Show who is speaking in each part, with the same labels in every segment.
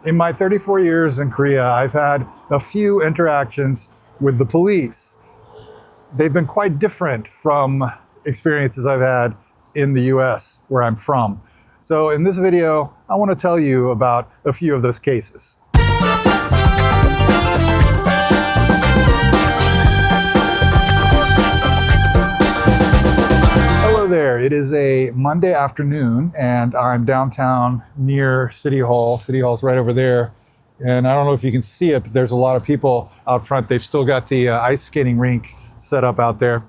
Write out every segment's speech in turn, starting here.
Speaker 1: In my 34 years in Korea, I've had a few interactions with the police. They've been quite different from experiences I've had in the US, where I'm from. So in this video, I want to tell you about a few of those cases. Hello there, it is a Monday afternoon and I'm downtown near City Hall. City Hall's right over there. And I don't know if you can see it, but there's a lot of people out front. They've still got the ice skating rink set up out there.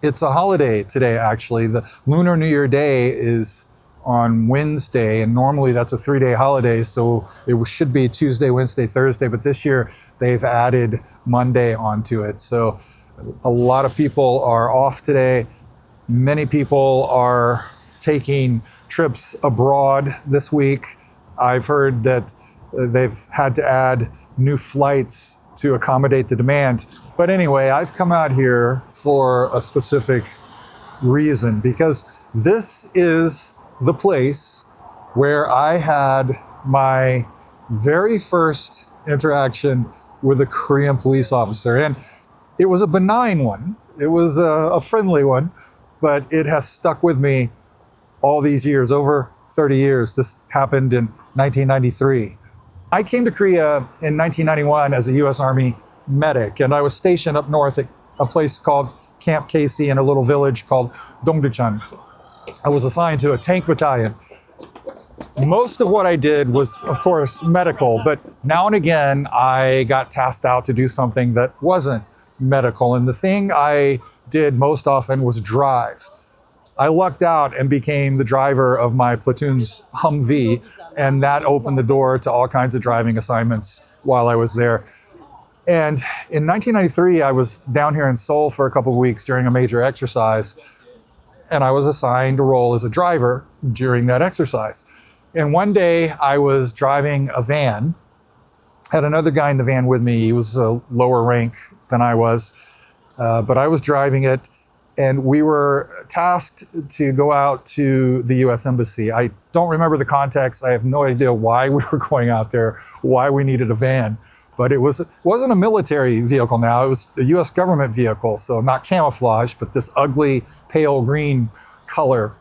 Speaker 1: It's a holiday today, actually. The Lunar New Year Day is on Wednesday, and normally that's a 3-day holiday, so it should be Tuesday, Wednesday, Thursday, but this year they've added Monday onto it. So a lot of people are off today. Many people are taking trips abroad this week. I've heard that they've had to add new flights to accommodate the demand. But anyway, I've come out here for a specific reason, because this is the place where I had my very first interaction with a Korean police officer. And it was a benign one. It was a friendly one, but it has stuck with me all these years, over 30 years. This happened in 1993. I came to Korea in 1991 as a US Army medic, and I was stationed up north at a place called Camp Casey in a little village called Dongducheon. I was assigned to a tank battalion. Most of what I did was, of course, medical, but now and again I got tasked out to do something that wasn't medical, and the thing I did most often was drive. I lucked out and became the driver of my platoon's Humvee, and that opened the door to all kinds of driving assignments while I was there. And in 1993, I was down here in Seoul for a couple of weeks during a major exercise, and I was assigned a role as a driver during that exercise. And one day I was driving a van, had another guy in the van with me. He was a lower rank than I was, but I was driving it. And we were tasked to go out to the US Embassy. I don't remember the context. I have no idea why we were going out there, why we needed a van. But it wasn't a military vehicle now. It was a US government vehicle, so not camouflage, but this ugly pale green color.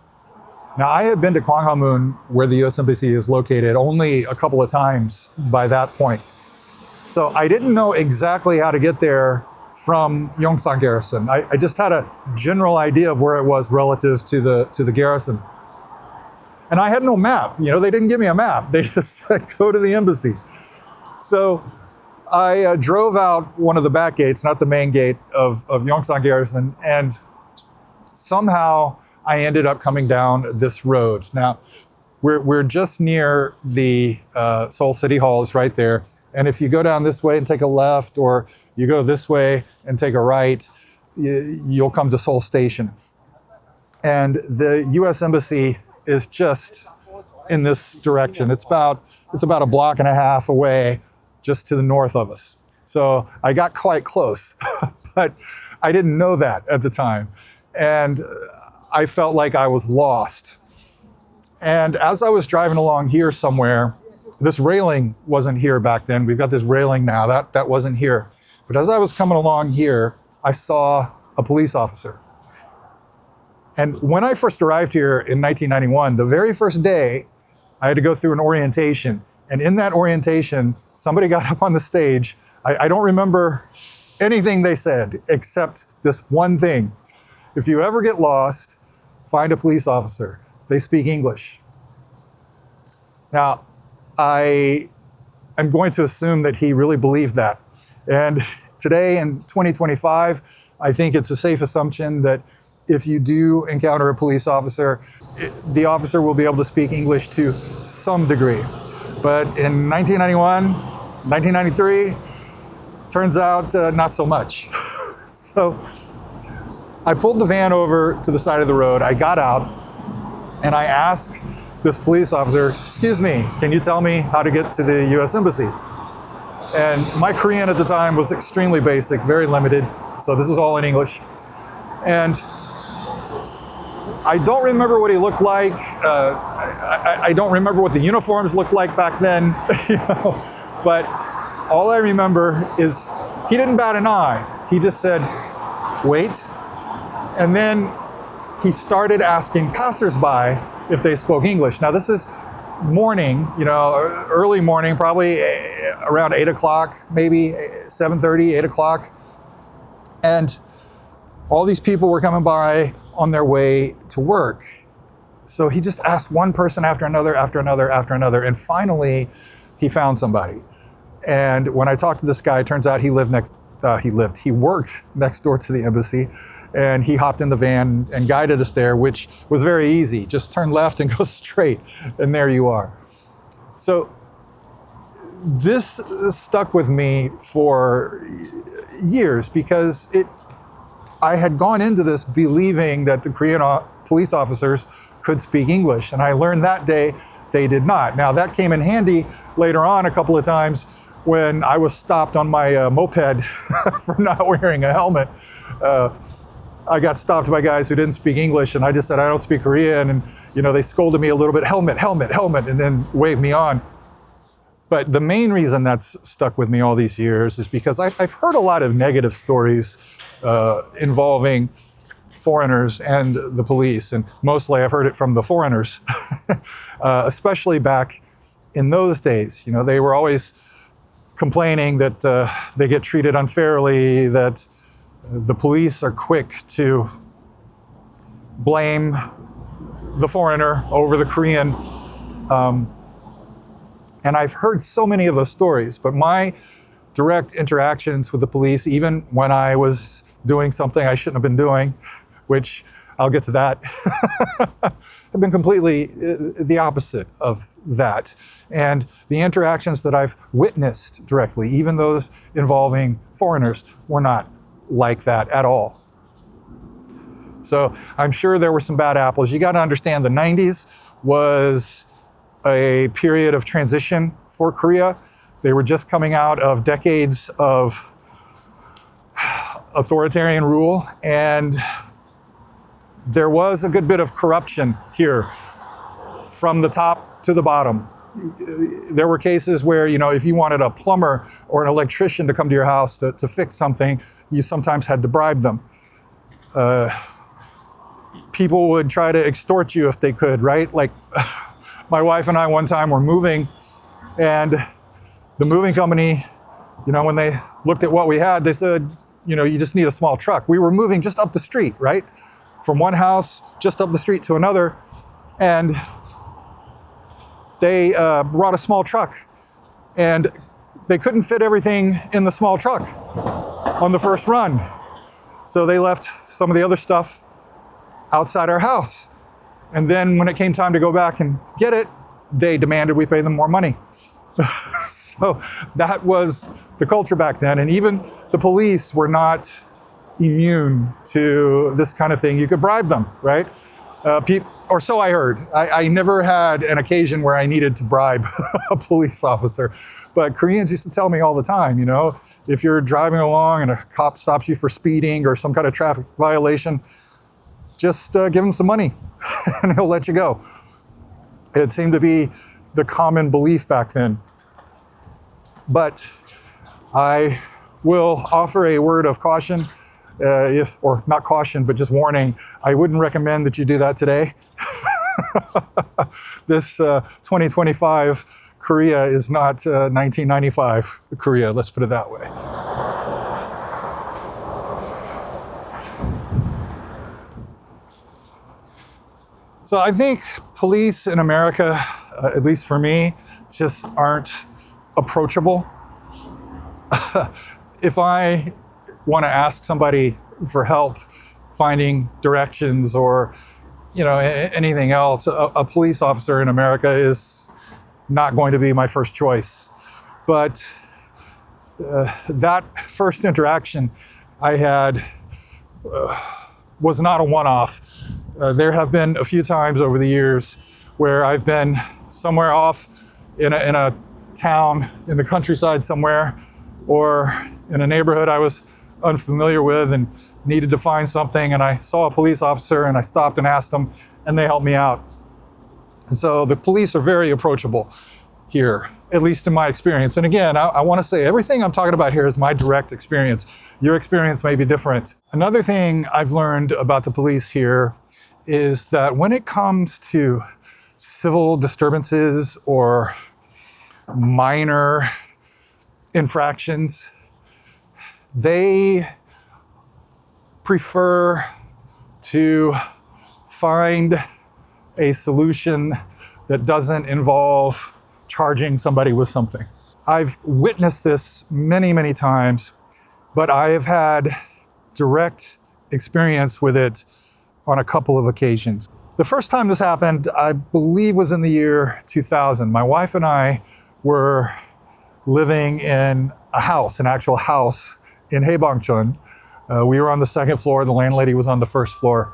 Speaker 1: Now, I had been to Gwanghwamun, where the US Embassy is located, only a couple of times by that point. So I didn't know exactly how to get there from Yongsan Garrison. I just had a general idea of where it was relative to the garrison. And I had no map. You know, they didn't give me a map. They just said, go to the embassy. So I drove out one of the back gates, not the main gate of Yongsan Garrison, and somehow I ended up coming down this road. Now, we're just near the Seoul City Hall. It's right there. And if you go down this way and take a left, or you go this way and take a right, you'll come to Seoul Station. And the US Embassy is just in this direction. It's about a block and a half away, just to the north of us. So I got quite close, but I didn't know that at the time. And I felt like I was lost. And as I was driving along here somewhere, this railing wasn't here back then. We've got this railing now, that wasn't here. But as I was coming along here, I saw a police officer. And when I first arrived here in 1991, the very first day, I had to go through an orientation. And in that orientation, somebody got up on the stage. I don't remember anything they said, except this one thing. If you ever get lost, find a police officer. They speak English. Now, I am going to assume that he really believed that. And today in 2025, I think it's a safe assumption that if you do encounter a police officer, the officer will be able to speak English to some degree. But in 1991, 1993, turns out not so much. So I pulled the van over to the side of the road. I got out and I asked this police officer, excuse me, can you tell me how to get to the US Embassy? And my Korean at the time was extremely basic, very limited. So this is all in English. And I don't remember what he looked like. I don't remember what the uniforms looked like back then, but all I remember is he didn't bat an eye. He just said, wait. And then he started asking passersby if they spoke English. Now this is morning, early morning, probably around 8 o'clock, maybe 7:30, 8 o'clock. And all these people were coming by on their way to work. So he just asked one person after another, after another, after another. And finally, he found somebody. And when I talked to this guy, it turns out he worked next door to the embassy. And he hopped in the van and guided us there, which was very easy. Just turn left and go straight, and there you are. So this stuck with me for years because I had gone into this believing that the Korean police officers could speak English, and I learned that day they did not. Now that came in handy later on a couple of times when I was stopped on my moped for not wearing a helmet. I got stopped by guys who didn't speak English, and I just said, I don't speak Korean, and they scolded me a little bit, helmet, helmet, helmet, and then waved me on. But the main reason that's stuck with me all these years is because I've heard a lot of negative stories involving foreigners and the police, and mostly I've heard it from the foreigners, especially back in those days. They were always complaining that they get treated unfairly, that the police are quick to blame the foreigner over the Korean. And I've heard so many of those stories, but my direct interactions with the police, even when I was doing something I shouldn't have been doing, which I'll get to that, have been completely the opposite of that. And the interactions that I've witnessed directly, even those involving foreigners, were not like that at all. So I'm sure there were some bad apples. You got to understand the 90s was a period of transition for Korea. They were just coming out of decades of authoritarian rule, and there was a good bit of corruption here from the top to the bottom. There were cases where, if you wanted a plumber or an electrician to come to your house to fix something, you sometimes had to bribe them. People would try to extort you if they could, right? Like my wife and I one time were moving, and the moving company, when they looked at what we had, they said, you just need a small truck. We were moving just up the street, right? From one house just up the street to another, and they brought a small truck, and they couldn't fit everything in the small truck on the first run. So they left some of the other stuff outside our house. And then when it came time to go back and get it, they demanded we pay them more money. So that was the culture back then. And even the police were not immune to this kind of thing. You could bribe them, right? Or so I heard. I never had an occasion where I needed to bribe a police officer. But Koreans used to tell me all the time, if you're driving along and a cop stops you for speeding or some kind of traffic violation, just give him some money and he'll let you go. It seemed to be the common belief back then. But I will offer a word of caution, or not caution, but just warning. I wouldn't recommend that you do that today. This 2025 Korea is not 1995 Korea, let's put it that way. So I think police in America, at least for me, just aren't approachable. If I want to ask somebody for help finding directions or anything else, a police officer in America is not going to be my first choice. But that first interaction I had was not a one-off. There have been a few times over the years where I've been somewhere off in a town in the countryside somewhere, or in a neighborhood I was unfamiliar with and needed to find something, and I saw a police officer and I stopped and asked them, and they helped me out. And so the police are very approachable here, at least in my experience. And again, I want to say everything I'm talking about here is my direct experience. Your experience may be different. Another thing I've learned about the police here is that when it comes to civil disturbances or minor infractions, they prefer to find a solution that doesn't involve charging somebody with something. I've witnessed this many, many times, but I have had direct experience with it on a couple of occasions. The first time this happened, I believe, was in the year 2000. My wife and I were living in a house, an actual house in Haebangchon. We were on the second floor, the landlady was on the first floor.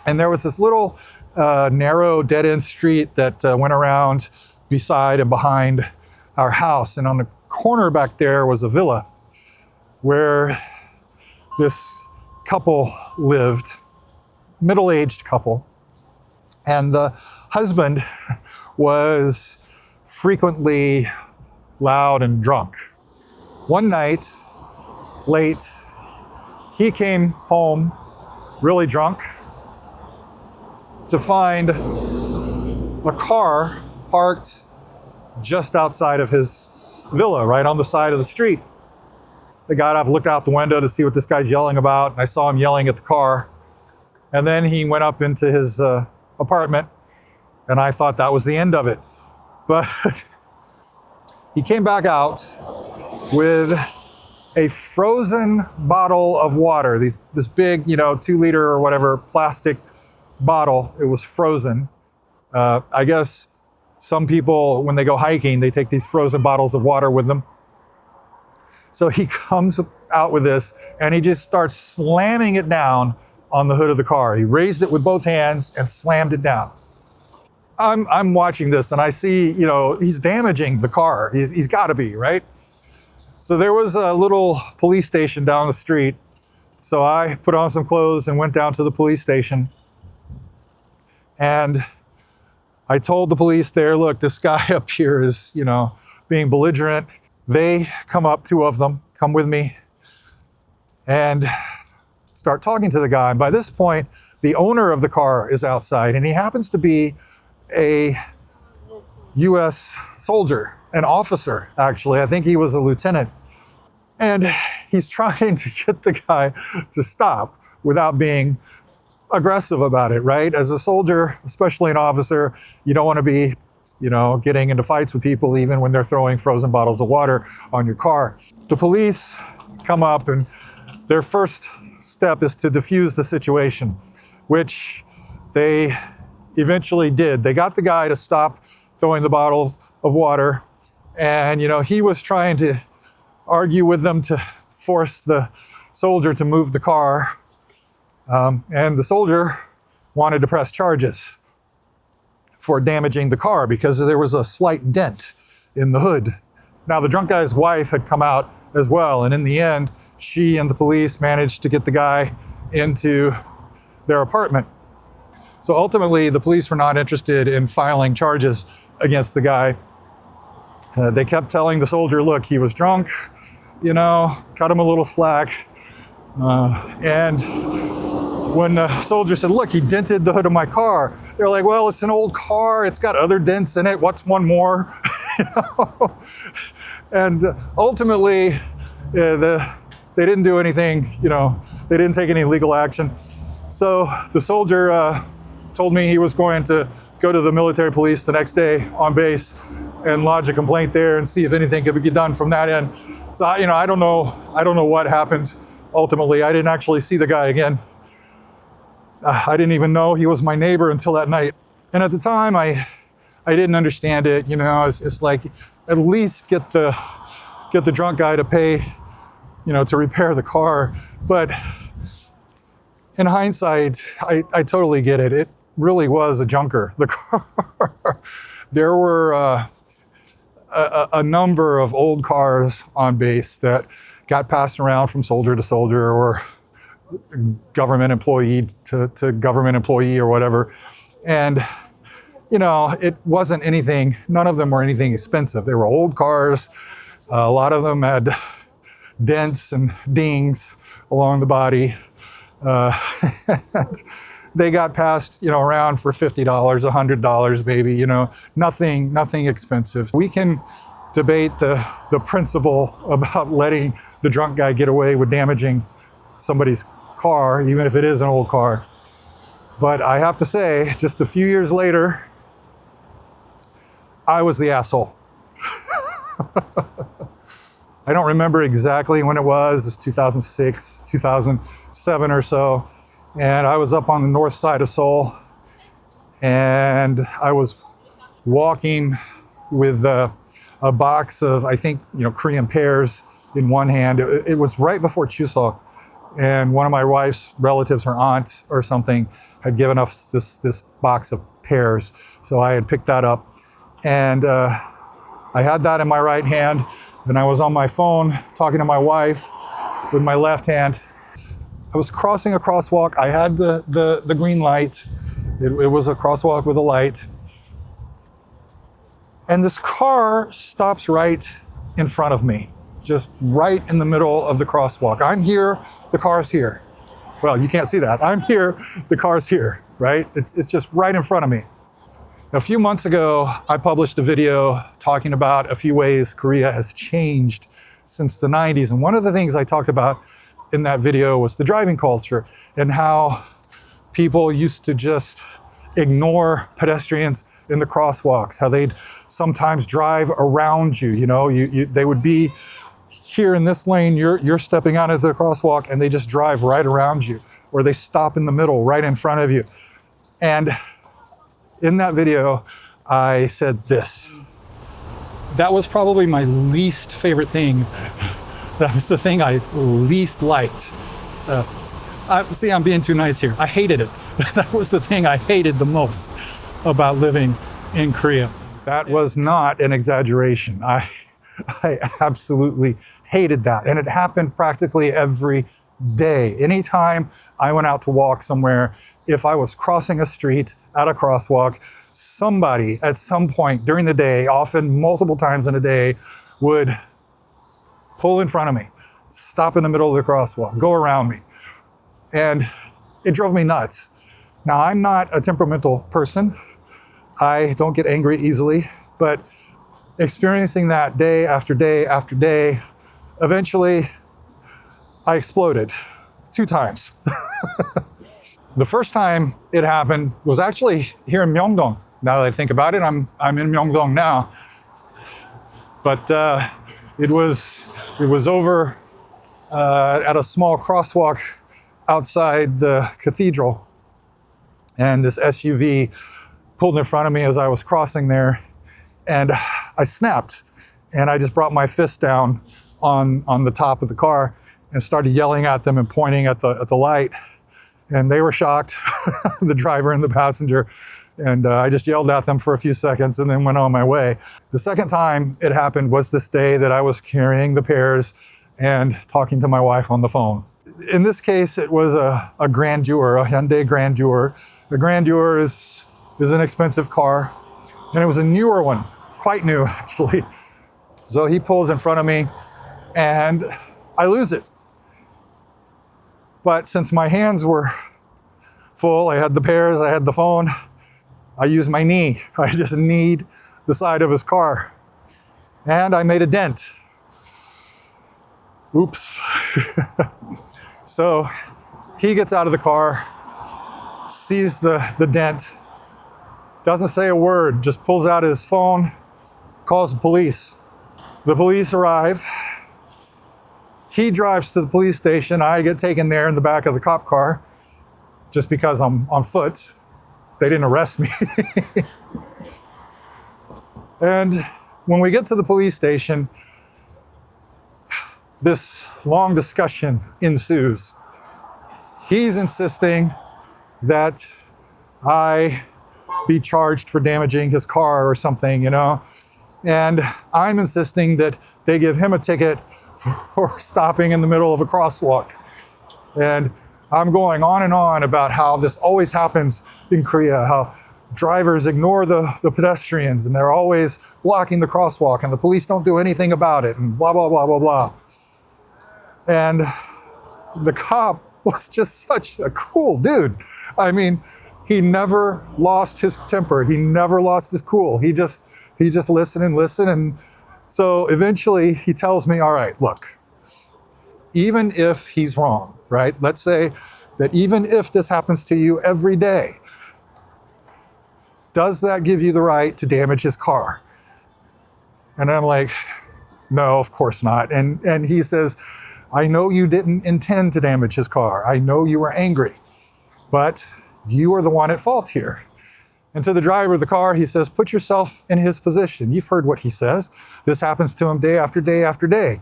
Speaker 1: And there was this little narrow dead-end street that went around beside and behind our house. And on the corner back there was a villa where this couple lived, middle-aged couple. And the husband was frequently loud and drunk. One night, late, he came home really drunk to find a car parked just outside of his villa, right on the side of the street. They got up, looked out the window to see what this guy's yelling about, and I saw him yelling at the car. And then he went up into his apartment, and I thought that was the end of it. But he came back out with a frozen bottle of water, this big, 2-liter or whatever plastic bottle. It was frozen. I guess some people, when they go hiking, they take these frozen bottles of water with them. So he comes out with this and he just starts slamming it down on the hood of the car. He raised it with both hands and slammed it down. I'm watching this and I see, he's damaging the car. He's got to be, right? So there was a little police station down the street. So I put on some clothes and went down to the police station. And I told the police there, look, this guy up here is, being belligerent. They come up, 2 of them, come with me and start talking to the guy. And by this point, the owner of the car is outside and he happens to be a U.S. soldier, an officer, actually. I think he was a lieutenant. And he's trying to get the guy to stop without being aggressive about it, right? As a soldier, especially an officer, you don't want to be, getting into fights with people even when they're throwing frozen bottles of water on your car. The police come up and their first step is to defuse the situation, which they eventually did. They got the guy to stop throwing the bottle of water. And, he was trying to argue with them to force the soldier to move the car. And the soldier wanted to press charges for damaging the car because there was a slight dent in the hood. Now, the drunk guy's wife had come out as well. And in the end, she and the police managed to get the guy into their apartment. So ultimately, the police were not interested in filing charges against the guy. They kept telling the soldier, look, he was drunk, cut him a little slack. And when the soldier said, look, he dented the hood of my car, they're like, well, it's an old car. It's got other dents in it. What's one more? And ultimately, they didn't do anything, they didn't take any legal action. So the soldier told me he was going to go to the military police the next day on base and lodge a complaint there and see if anything could be done from that end. So, I don't know what happened ultimately. I didn't actually see the guy again. I didn't even know he was my neighbor until that night. And at the time, I didn't understand it. It's like, at least get the drunk guy to pay, to repair the car. But in hindsight, I totally get it. It really was a junker, the car. There were a number of old cars on base that got passed around from soldier to soldier or government employee to government employee or whatever. And you know, it wasn't anything, none of them were anything expensive. They were old cars. A lot of them had dents and dings along the body. Uh, they got passed, you know, around for $50, $100 maybe, you know, nothing expensive. We can debate the principle about letting the drunk guy get away with damaging somebody's car, even if it is an old car. But I have to say, just a few years later, I was the asshole. I don't remember exactly when it was. It's 2006, 2007 or so. And I was up on the north side of Seoul. And I was walking with a box of, I think, you know, Korean pears in one hand. It was right before Chuseok. And one of my wife's relatives, her aunt or something, had given us this box of pears. So I had picked that up. And I had that in my right hand. And I was on my phone talking to my wife with my left hand. I was crossing a crosswalk. I had the green light. It was a crosswalk with a light. And this car stops right in front of me, just right in the middle of the crosswalk. I'm here, the car's here. Well, you can't see that. I'm here, the car's here, right? It's just right in front of me. A few months ago, I published a video talking about a few ways Korea has changed since the 90s. And one of the things I talked about in that video was the driving culture and how people used to just ignore pedestrians in the crosswalks, how they'd sometimes drive around you. You know, they would be here in this lane, you're stepping out into the crosswalk, and they just drive right around you, or they stop in the middle right in front of you. And in that video, I said this. That was probably my least favorite thing. That was the thing I least liked. See, I'm being too nice here. I hated it. That was the thing I hated the most about living in Korea. That was not an exaggeration. I absolutely hated that. And it happened practically every day. Anytime I went out to walk somewhere, if I was crossing a street at a crosswalk, somebody at some point during the day, often multiple times in a day, would pull in front of me, stop in the middle of the crosswalk, go around me. And it drove me nuts. Now, I'm not a temperamental person. I don't get angry easily, but experiencing that day after day after day, eventually I exploded 2 times. The first time it happened was actually here in Myeongdong. Now that I think about it, I'm in Myeongdong now. But it was over at a small crosswalk outside the cathedral. And this SUV pulled in front of me as I was crossing there. And I snapped. And I just brought my fist down on the top of the car and started yelling at them and pointing at the light. And they were shocked, the driver and the passenger. And I just yelled at them for a few seconds and then went on my way. The second time it happened was this day that I was carrying the pears and talking to my wife on the phone. In this case, it was a Grandeur, a Hyundai Grandeur. The Grandeur is an expensive car, and it was a newer one, quite new actually. So he pulls in front of me and I lose it. But since my hands were full, I had the pears, I had the phone, I used my knee. I just kneed the side of his car. And I made a dent. Oops. So he gets out of the car, sees the dent, doesn't say a word, just pulls out his phone, calls the police. The police arrive. He drives to the police station. I get taken there in the back of the cop car just because I'm on foot. They didn't arrest me. And when we get to the police station, this long discussion ensues. He's insisting that I be charged for damaging his car or something, you know? And I'm insisting that they give him a ticket for stopping in the middle of a crosswalk. And I'm going on and on about how this always happens in Korea, how drivers ignore the pedestrians and they're always blocking the crosswalk and the police don't do anything about it and blah, blah, blah, blah, blah. And the cop was just such a cool dude. I mean, he never lost his temper. He never lost his cool. He just listened and listened. And so eventually he tells me, all right, look, even if he's wrong, right? Let's say that even if this happens to you every day, does that give you the right to damage his car? And I'm like, no, of course not. And he says, I know you didn't intend to damage his car. I know you were angry, but you are the one at fault here. And to the driver of the car, he says, put yourself in his position. You've heard what he says. This happens to him day after day after day.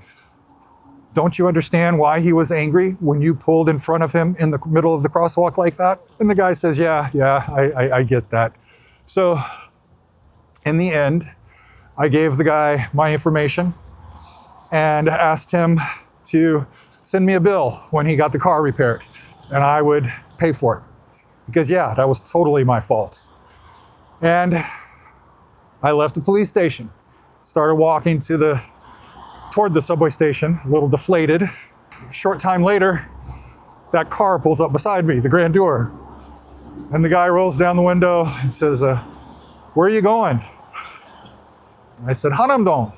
Speaker 1: Don't you understand why he was angry when you pulled in front of him in the middle of the crosswalk like that? And the guy says, yeah, I get that. So in the end, I gave the guy my information and asked him to send me a bill when he got the car repaired, and I would pay for it. Because yeah, that was totally my fault. And I left the police station, started walking toward the subway station, a little deflated. Short time later, that car pulls up beside me, the grandeur. And the guy rolls down the window and says, where are you going? I said, Hanamdong.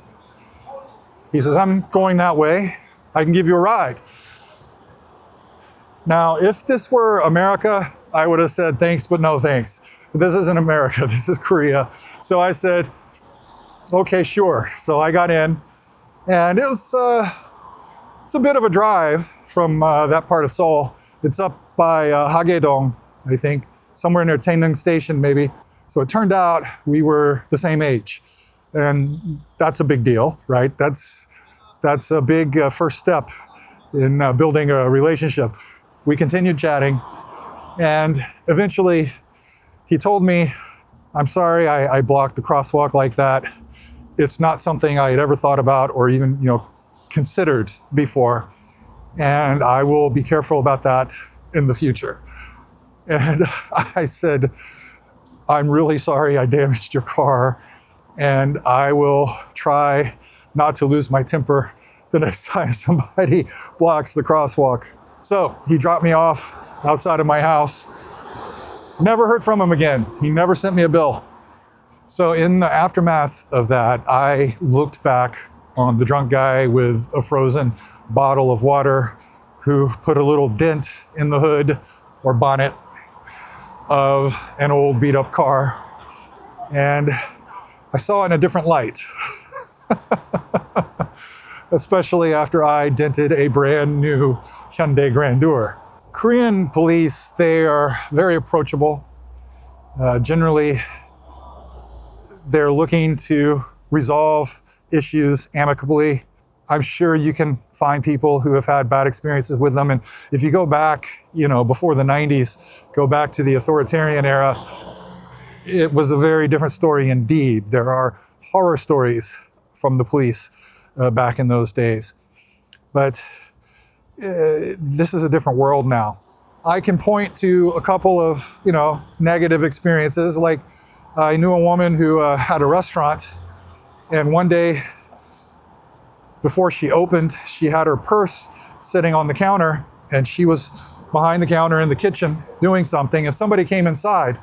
Speaker 1: He says, I'm going that way. I can give you a ride. Now, if this were America, I would have said thanks, but no thanks. But this isn't America, this is Korea. So I said, okay, sure. So I got in, and it's a bit of a drive from that part of Seoul. It's up by Hagedong, I think, somewhere near Taenung Station maybe. So it turned out we were the same age. And that's a big deal, right? That's a big first step in building a relationship. We continued chatting, and eventually he told me, I'm sorry I blocked the crosswalk like that. It's not something I had ever thought about or even, considered before. And I will be careful about that in the future. And I said, I'm really sorry I damaged your car, and I will try not to lose my temper the next time somebody blocks the crosswalk. So he dropped me off outside of my house. Never heard from him again. He never sent me a bill. So in the aftermath of that, I looked back on the drunk guy with a frozen bottle of water who put a little dent in the hood or bonnet of an old beat up car. And I saw it in a different light, especially after I dented a brand new Hyundai Grandeur. Korean police, they are very approachable. Generally, they're looking to resolve issues amicably. I'm sure you can find people who have had bad experiences with them. And if you go back, before the 90s, go back to the authoritarian era, it was a very different story indeed. There are horror stories from the police back in those days. But this is a different world now. I can point to a couple of, negative experiences. Like I knew a woman who had a restaurant, and one day before she opened, she had her purse sitting on the counter, and she was behind the counter in the kitchen doing something, and somebody came inside.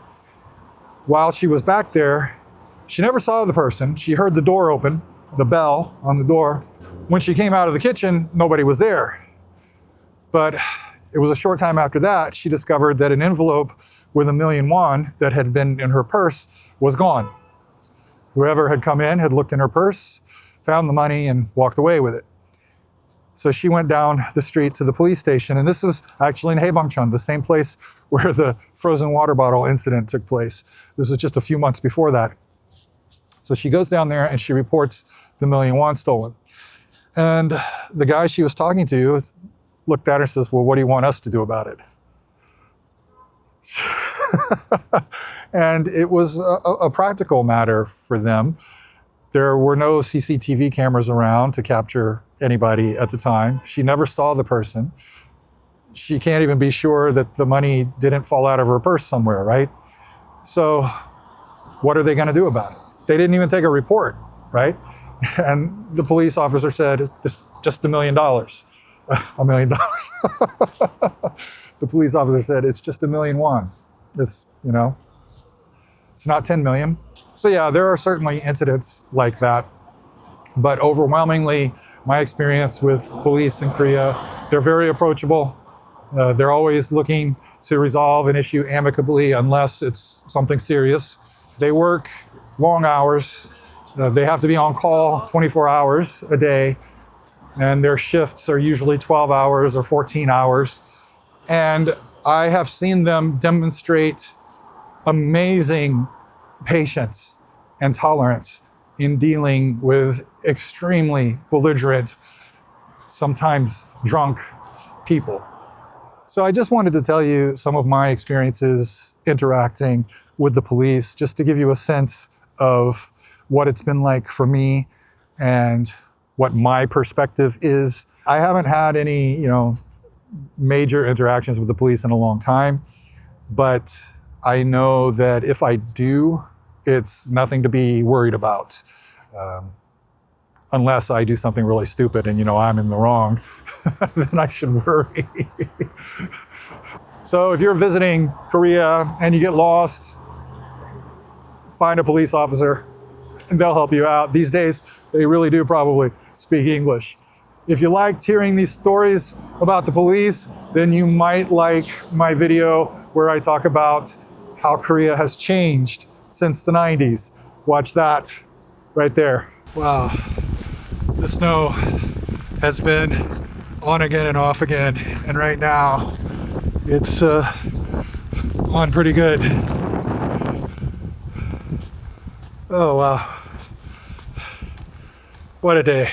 Speaker 1: While she was back there, she never saw the person. She heard the door open, the bell on the door. When she came out of the kitchen, nobody was there. But it was a short time after that, she discovered that an envelope with 1 million won that had been in her purse was gone. Whoever had come in had looked in her purse, found the money, and walked away with it. So she went down the street to the police station, and this was actually in Haebangchon, the same place where the frozen water bottle incident took place. This was just a few months before that. So she goes down there and she reports the 1 million won stolen. And the guy she was talking to looked at her and says, well, what do you want us to do about it? And it was a practical matter for them. There were no CCTV cameras around to capture anybody at the time. She never saw the person. She can't even be sure that the money didn't fall out of her purse somewhere, right? So What are they going to do about it? They didn't even take a report, right? And the police officer said, "It's just $1 million." $1 million. The police officer said, "It's just 1,000,000 won. It's, it's not 10 million." So yeah, there are certainly incidents like that. But overwhelmingly, my experience with police in Korea, they're very approachable. They're always looking to resolve an issue amicably unless it's something serious. They work long hours. They have to be on call 24 hours a day. And their shifts are usually 12 hours or 14 hours. And I have seen them demonstrate amazing patience and tolerance in dealing with extremely belligerent, sometimes drunk people. So I just wanted to tell you some of my experiences interacting with the police, just to give you a sense of what it's been like for me and what my perspective is. I haven't had any, major interactions with the police in a long time, but I know that if I do, it's nothing to be worried about. Unless I do something really stupid and I'm in the wrong, then I should worry. So if you're visiting Korea and you get lost, find a police officer and they'll help you out. These days, they really do probably speak English. If you liked hearing these stories about the police, then you might like my video where I talk about how Korea has changed since the 90s. Watch that right there. Wow, the snow has been on again and off again, and right now it's on pretty good. Oh wow, what a day.